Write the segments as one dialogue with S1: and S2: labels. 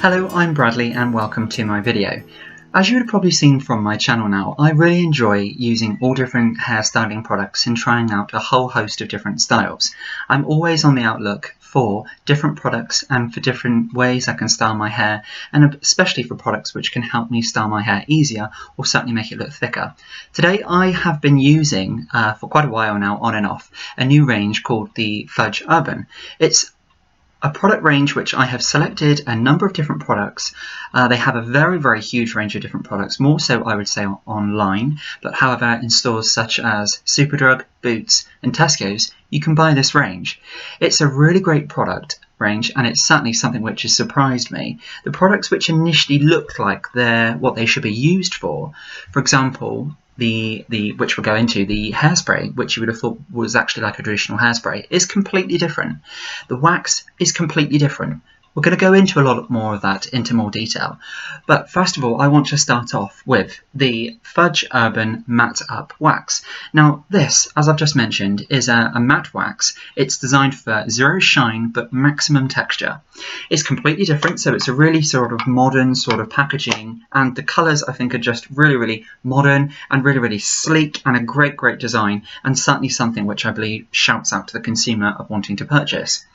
S1: Hello, I'm Bradley and welcome to my video. As you would have probably seen from my channel now, I really enjoy using all different hairstyling products and trying out a whole host of different styles. I'm always on the outlook for different products and for different ways I can style my hair, and especially for products which can help me style my hair easier or certainly make it look thicker. Today I have been using, for quite a while now on and off, a new range called the Fudge Urban. It's a product range which I have selected a number of different products. They have a very huge range of different products, more so I would say online, but however in stores such as Superdrug, Boots and Tesco's you can buy this range. It's a really great product range and it's certainly something which has surprised me. The products which initially looked like they're what they should be used for example, the which we'll go into, the hairspray, which you would have thought was actually like a traditional hairspray, is completely different. The wax is completely different. We're going to go into a lot more of that into more detail. But first of all, I want to start off with the Fudge Urban Matte Up Wax. Now this, as I've just mentioned, is a matte wax. It's designed for zero shine but maximum texture. It's completely different, so it's a really sort of modern sort of packaging, and the colours I think are just really modern and really sleek, and a great design, and certainly something which I believe shouts out to the consumer of wanting to purchase.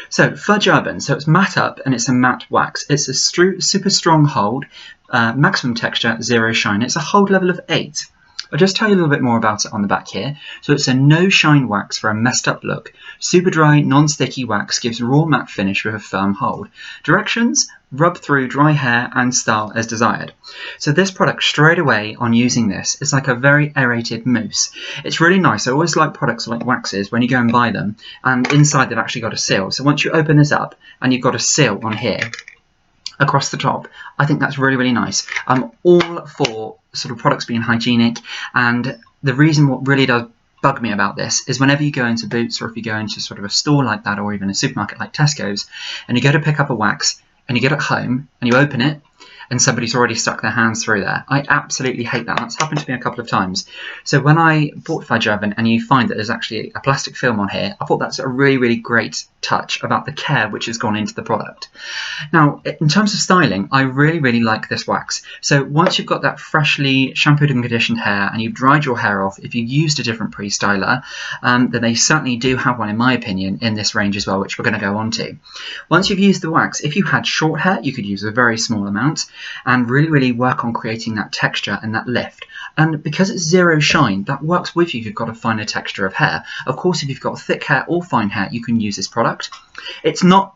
S1: So Fudge Urban, so it's matte up and it's a matte wax. It's a super strong hold, maximum texture, zero shine. It's a hold level of 8. I'll just tell you a little bit more about it on the back here. So it's a no shine wax for a messed up look. Super dry, non-sticky wax gives raw matte finish with a firm hold. Directions: rub through dry hair and style as desired. So this product straight away on using this is like a very aerated mousse. It's really nice. I always like products like waxes when you go and buy them and inside they've actually got a seal. So once you open this up and you've got a seal on here across the top, I think that's really nice. I'm all for sort of products being hygienic, and the reason what really does bug me about this is whenever you go into Boots, or if you go into sort of a store like that, or even a supermarket like Tesco's, and you go to pick up a wax and you get it home and you open it and somebody's already stuck their hands through there. I absolutely hate that. That's happened to me a couple of times. So when I bought Fudge Urban and you find that there's actually a plastic film on here, I thought that's a really great touch about the care which has gone into the product. Now, in terms of styling, I really like this wax. So once you've got that freshly shampooed and conditioned hair and you've dried your hair off, if you used a different pre-styler, then they certainly do have one, in my opinion, in this range as well, which we're going to go on to. Once you've used the wax, if you had short hair, you could use a very small amount and really work on creating that texture and that lift. And because it's zero shine, that works with you if you've got a finer texture of hair. Of course, if you've got thick hair or fine hair, you can use this product. It's not...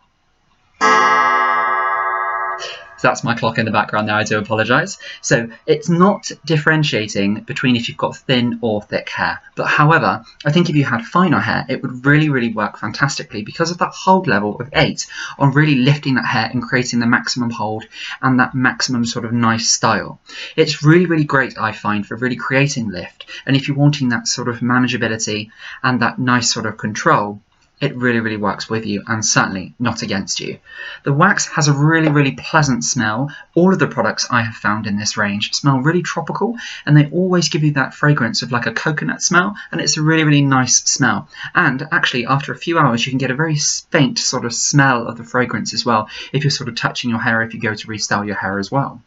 S1: That's my clock in the background there, I do apologise. So it's not differentiating between if you've got thin or thick hair. But however, I think if you had finer hair, it would really work fantastically because of that hold level of 8 on really lifting that hair and creating the maximum hold and that maximum sort of nice style. It's really great, I find, for really creating lift. And if you're wanting that sort of manageability and that nice sort of control, it really works with you and certainly not against you. The wax has a really pleasant smell. All of the products I have found in this range smell really tropical, and they always give you that fragrance of like a coconut smell, and it's a really nice smell. And actually after a few hours you can get a very faint sort of smell of the fragrance as well if you're sort of touching your hair, if you go to restyle your hair as well.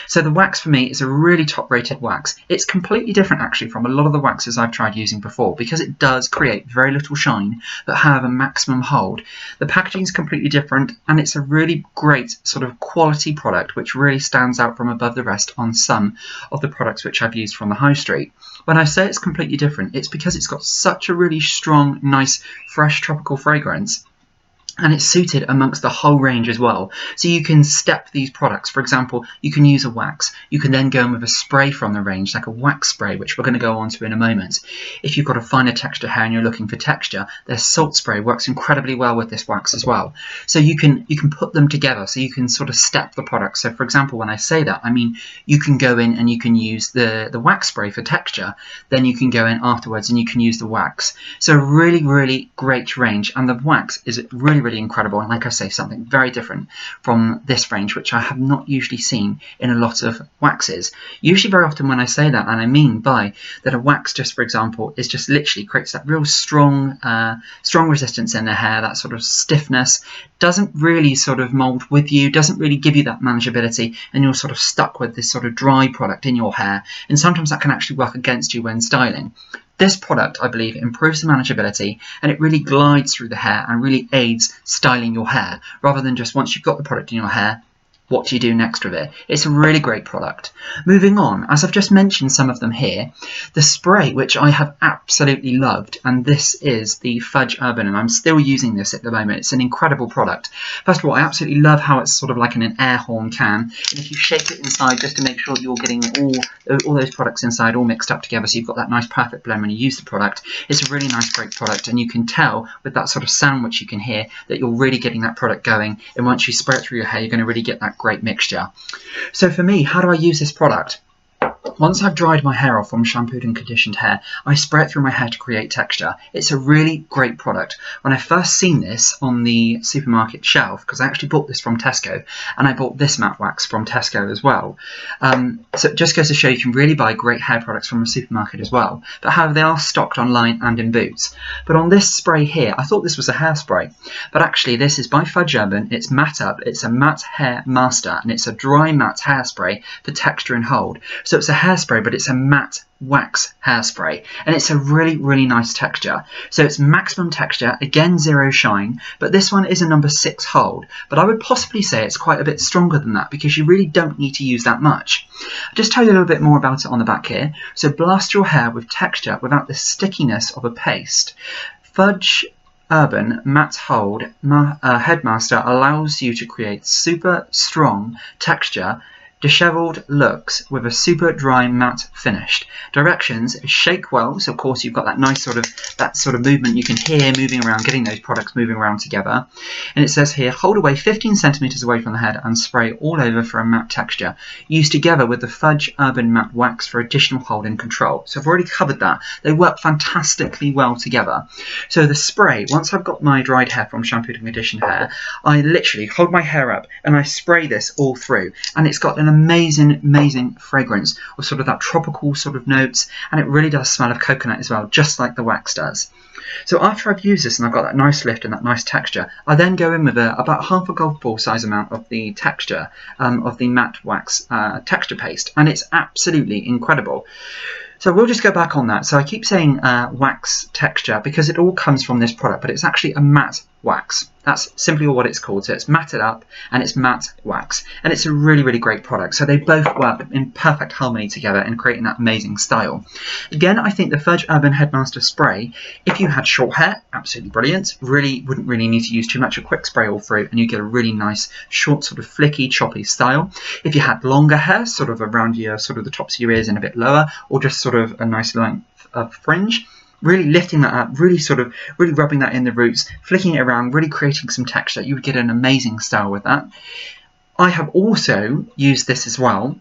S1: So the wax for me is a really top rated wax. It's completely different actually from a lot of the waxes I've tried using before because it does create very little shine but have a maximum hold. The packaging is completely different and it's a really great sort of quality product which really stands out from above the rest on some of the products which I've used from the high street. When I say it's completely different, it's because it's got such a really strong, nice, fresh tropical fragrance. And it's suited amongst the whole range as well. So you can step these products. For example, you can use a wax. You can then go in with a spray from the range, like a wax spray, which we're going to go on to in a moment. If you've got a finer texture hair and you're looking for texture, their salt spray works incredibly well with this wax as well. So you can put them together, so you can sort of step the products. So for example, when I say that, I mean you can go in and you can use the wax spray for texture. Then you can go in afterwards and you can use the wax. So really great range, and the wax is really really incredible, and like I say, something very different from this range, which I have not usually seen in a lot of waxes. Usually very often when I say that, and I mean by that a wax, just for example, is just literally creates that real strong resistance in the hair, that sort of stiffness, doesn't really sort of mold with you, doesn't really give you that manageability, and you're sort of stuck with this sort of dry product in your hair, and sometimes that can actually work against you when styling. This product, I believe, improves the manageability, and it really glides through the hair and really aids styling your hair, rather than just once you've got the product in your hair, what do you do next with it? It's a really great product. Moving on, as I've just mentioned some of them here, the spray, which I have absolutely loved, and this is the Fudge Urban, and I'm still using this at the moment. It's an incredible product. First of all, I absolutely love how it's sort of like in an air horn can, and if you shake it inside just to make sure that you're getting all those products inside all mixed up together, so you've got that nice perfect blend when you use the product. It's a really nice, great product, and you can tell with that sort of sound which you can hear that you're really getting that product going, and once you spray it through your hair, you're going to really get that great mixture. So for me, how do I use this product? Once I've dried my hair off from shampooed and conditioned hair, I spray it through my hair to create texture. It's a really great product. When I first seen this on the supermarket shelf, because I actually bought this from Tesco, and I bought this matte wax from Tesco as well. So it just goes to show you can really buy great hair products from a supermarket as well. But however, they are stocked online and in Boots. But on this spray here, I thought this was a hairspray, but actually this is by Fudge Urban. It's Matte Up. It's a matte hair master, and it's a dry matte hairspray for texture and hold. So it's a hairspray, but it's a matte wax hairspray, and it's a really, really nice texture. So it's maximum texture, again zero shine, but this one is a number 6 hold, but I would possibly say it's quite a bit stronger than that, because you really don't need to use that much. I'll just tell you a little bit more about it on the back here. So blast your hair with texture without the stickiness of a paste. Fudge Urban Matte Hold Headmaster allows you to create super strong texture, dishevelled looks with a super dry matte finish. Directions: shake well, so of course you've got that nice sort of movement you can hear moving around, getting those products moving around together. And it says here, hold away 15 centimeters away from the head and spray all over for a matte texture. Use together with the Fudge Urban Matte Wax for additional hold and control. So I've already covered that. They work fantastically well together. So the spray, once I've got my dried hair from shampooed and conditioned hair, I literally hold my hair up and I spray this all through, and it's got an amazing fragrance with sort of that tropical sort of notes, and it really does smell of coconut as well, just like the wax does. So after I've used this and I've got that nice lift and that nice texture, I then go in with about half a golf ball size amount of the texture of the matte wax texture paste, and it's absolutely incredible. So we'll just go back on that. So I keep saying wax texture because it all comes from this product, but it's actually a matte wax. That's simply what it's called. So it's matted up and it's matte wax, and it's a really, really great product. So they both work in perfect harmony together in creating that amazing style. Again, I think the Fudge Urban Headmaster Spray, if you had short hair, absolutely brilliant. Really wouldn't really need to use too much. A quick spray all through and you get a really nice short sort of flicky, choppy style. If you had longer hair, sort of around your sort of the tops of your ears and a bit lower, or just sort of a nice length of fringe, really lifting that up, really rubbing that in the roots, flicking it around, really creating some texture, you would get an amazing style with that. I have also used this as well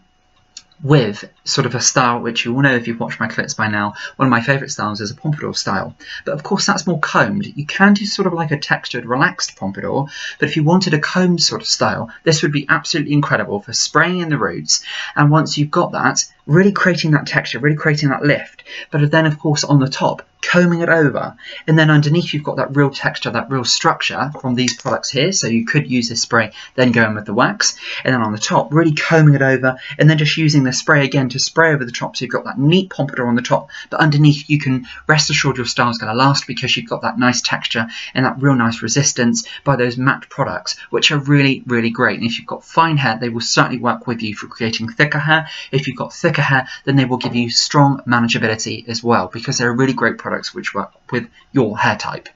S1: with sort of a style which you all know if you've watched my clips by now. One of my favourite styles is a pompadour style, but of course that's more combed. You can do sort of like a textured, relaxed pompadour, but if you wanted a combed sort of style, this would be absolutely incredible for spraying in the roots, and once you've got that, really creating that texture, really creating that lift, but then of course on the top, combing it over, and then underneath you've got that real texture, that real structure from these products here. So you could use this spray, then go in with the wax, and then on the top really combing it over, and then just using the spray again to spray over the top, so you've got that neat pompadour on the top, but underneath you can rest assured your style's going to last, because you've got that nice texture and that real nice resistance by those matte products, which are really, really great. And if you've got fine hair, they will certainly work with you for creating thicker hair. If you've got thicker hair, then they will give you strong manageability as well, because they're really great products which work with your hair type.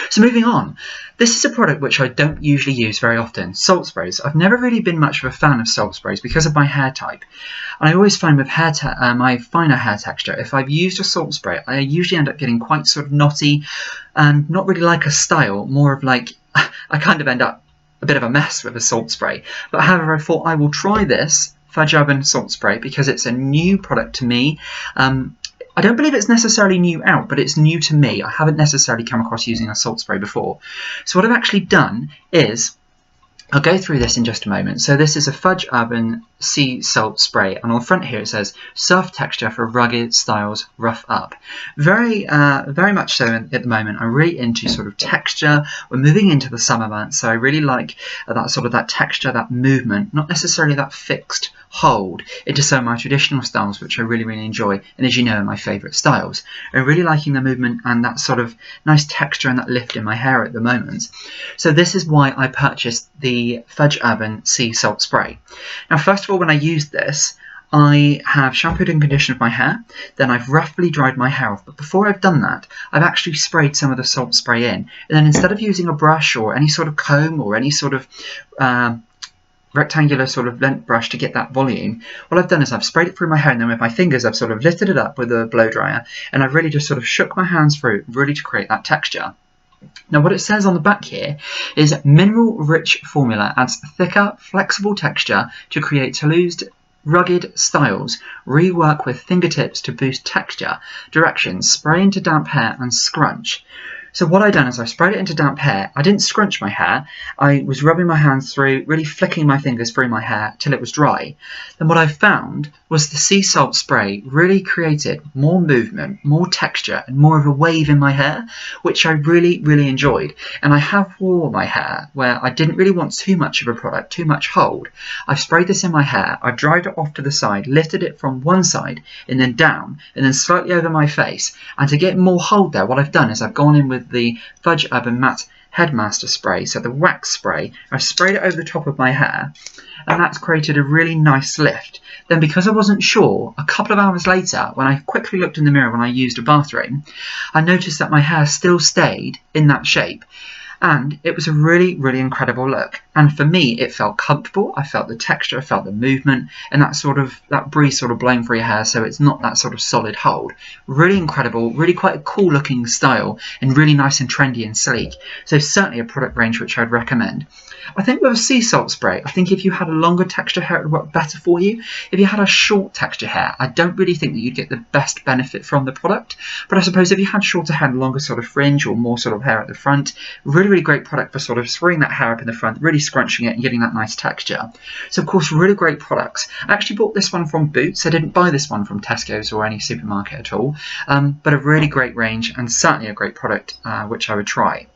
S1: So moving on, this is a product which I don't usually use very often, salt sprays. I've never really been much of a fan of salt sprays because of my hair type, and I always find with my finer hair texture, if I've used a salt spray, I usually end up getting quite sort of knotty and not really like a style, more of like I kind of end up a bit of a mess with a salt spray. But however, I thought I will try this Fudge Urban salt spray because it's a new product to me. I don't believe it's necessarily new out, but it's new to me. I haven't necessarily come across using a salt spray before. So what I've actually done is, I'll go through this in just a moment. So this is a Fudge Urban Sea Salt Spray, and on the front here it says soft texture for rugged styles, rough up. Very much so at the moment. I'm really into sort of texture. We're moving into the summer months, so I really like that texture, that movement, not necessarily that fixed hold into some of my traditional styles, which I really enjoy, and as you know, are my favourite styles. I'm really liking the movement and that sort of nice texture and that lift in my hair at the moment. So this is why I purchased the Fudge Urban Sea Salt Spray. Now, first of all, when I used this, I have shampooed and conditioned my hair, then I've roughly dried my hair off, but before I've done that, I've actually sprayed some of the salt spray in, and then instead of using a brush or any sort of comb or any sort of rectangular sort of length brush to get that volume, what I've done is I've sprayed it through my hair, and then with my fingers I've sort of lifted it up with a blow dryer, and I've really just sort of shook my hands through, really to create that texture. Now what it says on the back here is mineral rich formula adds thicker, flexible texture to create Toulouse rugged styles. Rework with fingertips to boost texture. Directions: spray into damp hair and scrunch. So what I done is I sprayed it into damp hair. I didn't scrunch my hair. I was rubbing my hands through, really flicking my fingers through my hair till it was dry. Then what I found was the sea salt spray really created more movement, more texture, and more of a wave in my hair, which I really enjoyed. And I have wore my hair where I didn't really want too much of a product, too much hold. I've sprayed this in my hair, I've dried it off to the side, lifted it from one side and then down, and then slightly over my face. And to get more hold there, what I've done is I've gone in with the Fudge Urban Matte Headmaster Spray, so the wax spray. I've sprayed it over the top of my hair, and that's created a really nice lift. Then because I wasn't sure, a couple of hours later, when I quickly looked in the mirror when I used a bathroom, I noticed that my hair still stayed in that shape. And it was a really incredible look. And for me, it felt comfortable. I felt the texture, I felt the movement, and that breeze sort of blowing through your hair, so it's not that sort of solid hold. Really incredible, really quite a cool looking style, and really nice and trendy and sleek. So certainly a product range which I'd recommend. I think with a sea salt spray, I think if you had a longer texture hair, it would work better for you. If you had a short texture hair, I don't really think that you'd get the best benefit from the product. But I suppose if you had shorter hair and longer sort of fringe or more sort of hair at the front, really great product for sort of spraying that hair up in the front, really scrunching it and getting that nice texture. So of course, really great products. I actually bought this one from Boots. I didn't buy this one from Tesco's or any supermarket at all, but a really great range and certainly a great product which I would try.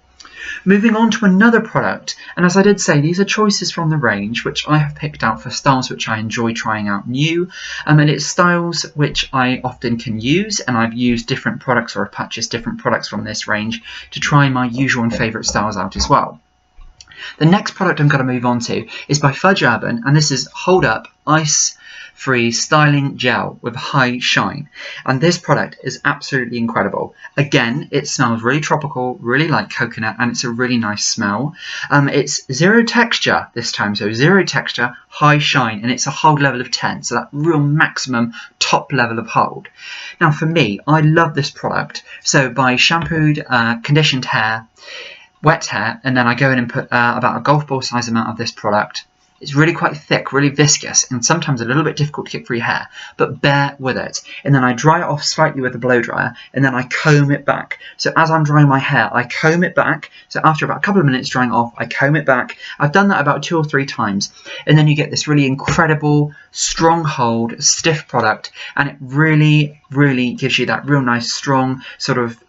S1: Moving on to another product, and as I did say, these are choices from the range which I have picked out for styles which I enjoy trying out new, and it's styles which I often can use, and I've used different products or I've purchased different products from this range to try my usual and favourite styles out as well. The next product I'm going to move on to is by Fudge Urban, and this is Hold Up Ice Free Styling Gel with High Shine, and this product is absolutely incredible. Again, it smells really tropical, really like coconut, and it's a really nice smell. It's zero texture this time, so zero texture, high shine, and it's a hold level of 10, so that real maximum top level of hold. Now for me, I love this product. So by shampooed, conditioned hair, wet hair, and then I go in and put about a golf ball size amount of this product. It's really quite thick, really viscous, and sometimes a little bit difficult to get through your hair, but bear with it. And then I dry it off slightly with a blow dryer, and then I comb it back. So as I'm drying my hair, I comb it back. So after about a couple of minutes drying off, I comb it back. I've done that about 2 or 3 times, and then you get this really incredible, strong hold, stiff product, and it really gives you that real nice, strong, sort of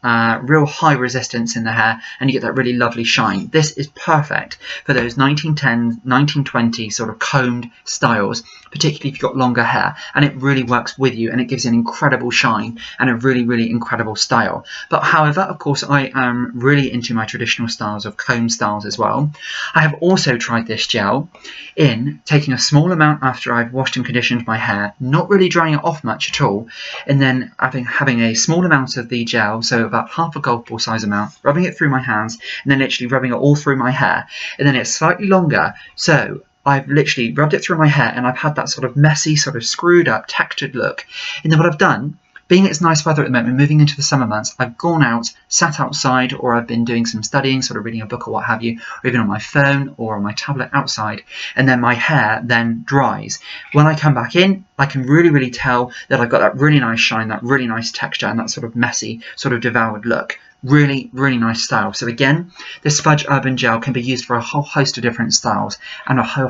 S1: real high resistance in the hair, and you get that really lovely shine. This is perfect for those 1910s, 1920s sort of combed styles, particularly if you've got longer hair, and it really works with you, and it gives an incredible shine and a really incredible style. But however, of course, I am really into my traditional styles of comb styles as well. I have also tried this gel in taking a small amount after I've washed and conditioned my hair, not really drying it off much at all, and then having a small amount of the gel, so about half a golf ball size amount, rubbing it through my hands, and then literally rubbing it all through my hair, and then it's slightly longer, so I've literally rubbed it through my hair, and I've had that sort of messy, sort of screwed up, textured look. And then what I've done, being it's nice weather at the moment, moving into the summer months, I've gone out, sat outside, or I've been doing some studying, sort of reading a book or what have you, or even on my phone or on my tablet outside, and then my hair then dries. When I come back in, I can really tell that I've got that really nice shine, that really nice texture, and that sort of messy, sort of devoured look. Really nice style. So again, this Fudge Urban gel can be used for a whole host of different styles and a whole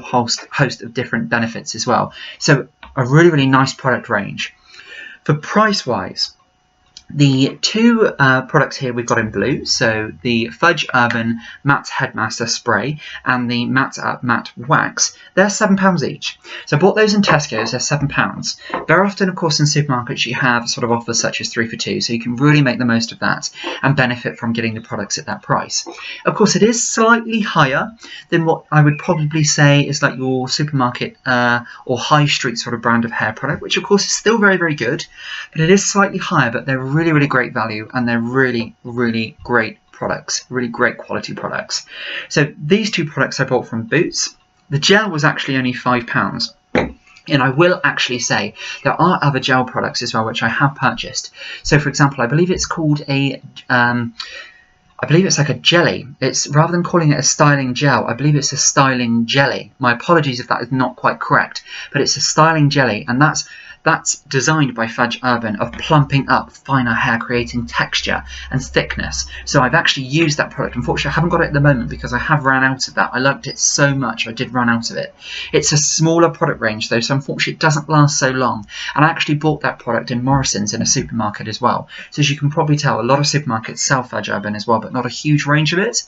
S1: host of different benefits as well. So a really nice product range. For price wise, the two products here we've got in blue, so the Fudge Urban Matte Headmaster Spray and the Matte Up Matte Wax, they're £7 each. So I bought those in Tesco's, they're £7. Very often, of course, in supermarkets you have sort of offers such as 3 for 2, so you can really make the most of that and benefit from getting the products at that price. Of course, it is slightly higher than what I would probably say is like your supermarket or high street sort of brand of hair product, which of course is still very good, but it is slightly higher, but they're really great value, and they're really great products, really great quality products. So these two products I bought from Boots. The gel was actually only £5. And I will actually say there are other gel products as well which I have purchased. So for example, I believe it's called a I believe it's like a jelly. It's rather than calling it a styling gel, I believe it's a styling jelly. My apologies if that is not quite correct, but it's a styling jelly, and that's designed by Fudge Urban of plumping up finer hair, creating texture and thickness. So I've actually used that product. Unfortunately, I haven't got it at the moment because I have run out of that. I liked it so much, I did run out of it. It's a smaller product range though, so unfortunately it doesn't last so long. And I actually bought that product in Morrison's in a supermarket as well. So as you can probably tell, a lot of supermarkets sell Fudge Urban as well, but not a huge range of it.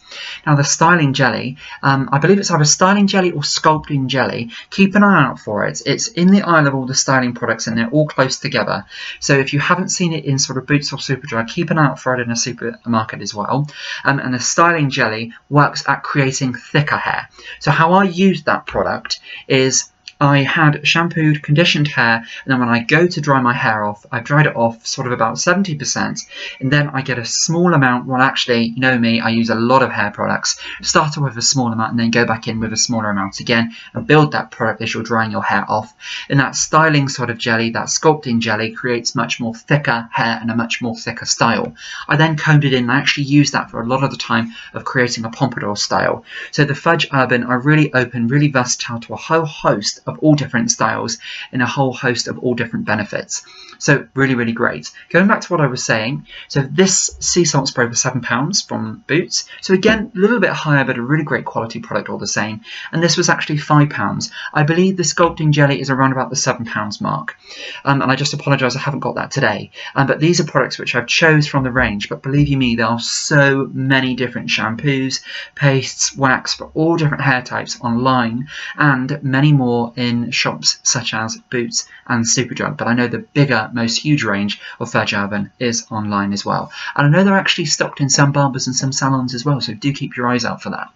S1: Now the styling jelly, I believe it's either styling jelly or sculpting jelly. Keep an eye out for it. It's in the aisle of all the styling products and they're all close together. So if you haven't seen it in sort of Boots or Superdry, keep an eye out for it in a supermarket as well. And the styling jelly works at creating thicker hair. So how I used that product is I had shampooed, conditioned hair, and then when I go to dry my hair off, I've dried it off sort of about 70%, and then I get a small amount. Well, actually, you know me, I use a lot of hair products. Start off with a small amount and then go back in with a smaller amount again and build that product as you're drying your hair off. And that styling sort of jelly, that sculpting jelly, creates much more thicker hair and a much more thicker style. I then combed it in and I actually use that for a lot of the time of creating a pompadour style. So the Fudge Urban are really open, really versatile to a whole host of all different styles and a whole host of all different benefits. So really great. Going back to what I was saying, so this sea salt spray was £7 from Boots. So again, a little bit higher, but a really great quality product all the same. And this was actually £5. I believe the sculpting jelly is around about the £7 mark. And I just apologise, I haven't got that today. But these are products which I've chose from the range. But believe you me, there are so many different shampoos, pastes, wax for all different hair types online, and many more in shops such as Boots and Superdry. But I know the bigger, most huge range of Fudge Urban is online as well. And I know they're actually stocked in some barbers and some salons as well, so do keep your eyes out for that.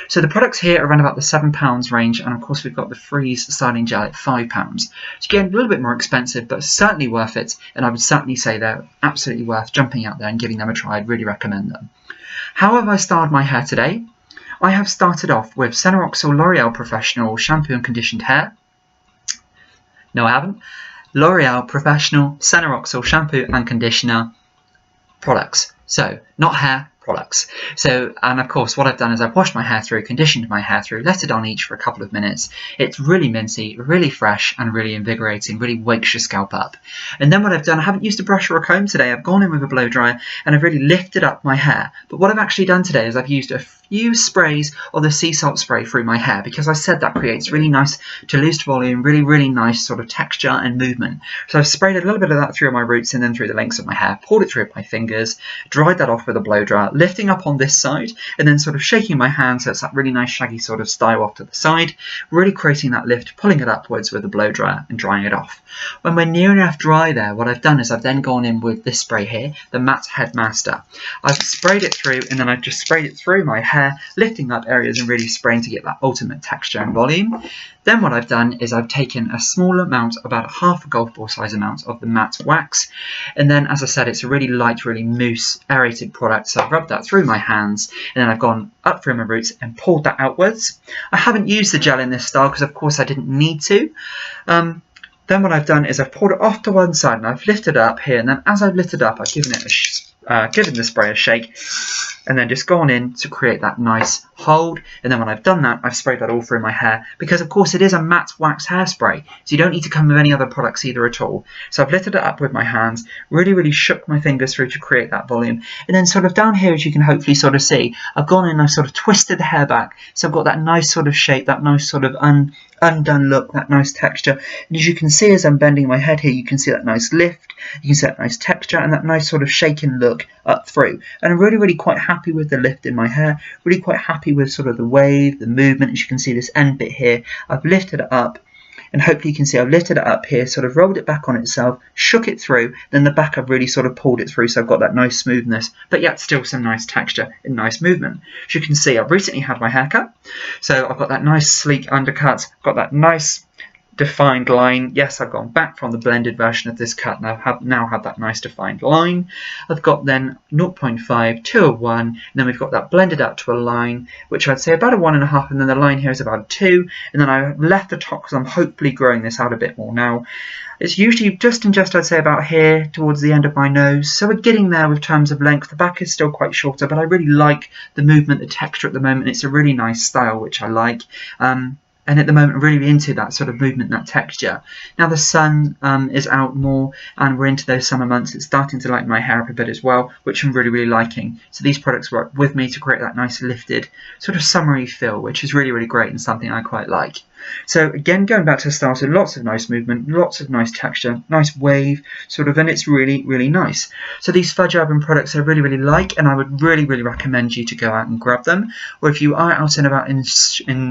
S1: So the products here are around about the £7 range, and of course we've got the Freeze Styling Gel at £5. So again, a little bit more expensive, but certainly worth it, and I would certainly say they're absolutely worth jumping out there and giving them a try. I'd really recommend them. How have I styled my hair today? I have started off with Senoroxyl L'Oreal Professional Shampoo and Conditioned Hair. No, I haven't. L'Oreal Professional Senoroxyl Shampoo and Conditioner products. So, not hair, products. So, and of course, what I've done is I've washed my hair through, conditioned my hair through, let it on each for a couple of minutes. It's really minty, really fresh, and really invigorating, really wakes your scalp up. And then what I've done, I haven't used a brush or a comb today. I've gone in with a blow dryer and I've really lifted up my hair. But what I've actually done today is I've used a few sprays of the sea salt spray through my hair, because I said that creates really nice diluted volume, really nice sort of texture and movement. So I've sprayed a little bit of that through my roots and then through the lengths of my hair, pulled it through with my fingers, dried that off with a blow dryer, lifting up on this side and then sort of shaking my hand so it's that really nice shaggy sort of style off to the side, really creating that lift, pulling it upwards with a blow dryer and drying it off. When we're near enough dry there, what I've done is I've then gone in with this spray here, the Matte Headmaster. I've sprayed it through and then I've just sprayed it through my hair, lifting up areas and really spraying to get that ultimate texture and volume. Then what I've done is I've taken a small amount, about half a golf ball size amount of the matte wax, and then as I said, it's a really light, really mousse aerated product, so I've rubbed that through my hands and then I've gone up through my roots and pulled that outwards. I haven't used the gel in this style because of course I didn't need to. Then what I've done is I've pulled it off to one side and I've lifted it up here, and then as I've lifted it up, I've given the spray a shake, and then just gone in to create that nice hold. And then when I've done that, I've sprayed that all through my hair, because of course it is a matte wax hairspray, so you don't need to come with any other products either at all. So I've lifted it up with my hands, really shook my fingers through to create that volume, and then sort of down here, as you can hopefully sort of see, I've gone in and I've sort of twisted the hair back, so I've got that nice sort of shape, that nice sort of undone look, that nice texture. And as you can see, as I'm bending my head here, you can see that nice lift, you can see that nice texture and that nice sort of shaken look up through. And I'm really quite happy with the lift in my hair, really quite happy with sort of the wave, the movement. As you can see, this end bit here, I've lifted it up, and hopefully you can see I've lifted it up here, sort of rolled it back on itself, shook it through, then the back I've really sort of pulled it through, so I've got that nice smoothness, but yet still some nice texture and nice movement. As you can see, I've recently had my hair cut, so I've got that nice sleek undercut, got that nice defined line. Yes, I've gone back from the blended version of this cut, and I now have that nice defined line. I've got then 0.5 to a 1, and then we've got that blended up to a line, which I'd say about a 1.5, and then the line here is about a 2, and then I left the top because I'm hopefully growing this out a bit more now. It's usually just I'd say about here towards the end of my nose, so we're getting there with terms of length. The back is still quite shorter, but I really like the movement, the texture at the moment. It's a really nice style, which I like. And at the moment, I'm really into that sort of movement, that texture. Now the sun is out more, and we're into those summer months. It's starting to lighten my hair up a bit as well, which I'm really liking. So these products work with me to create that nice lifted sort of summery feel, which is really great and something I quite like. So again, going back to the style, so lots of nice movement, lots of nice texture, nice wave, sort of, and it's really nice. So these Fudge Urban products I really like, and I would really recommend you to go out and grab them. Or if you are out and about in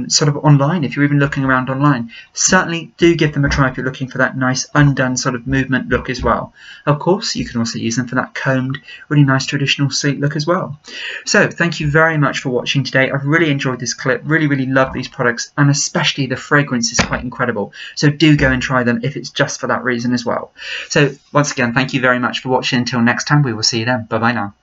S1: sort of online, if you're even looking around online, certainly do give them a try if you're looking for that nice undone sort of movement look as well. Of course, you can also use them for that combed, really nice traditional sleek look as well. So thank you very much for watching today. I've really enjoyed this clip, really love these products, and especially the fragrance is quite incredible, so do go and try them if it's just for that reason as well. So once again, thank you very much for watching. Until next time, we will see you then. Bye bye now.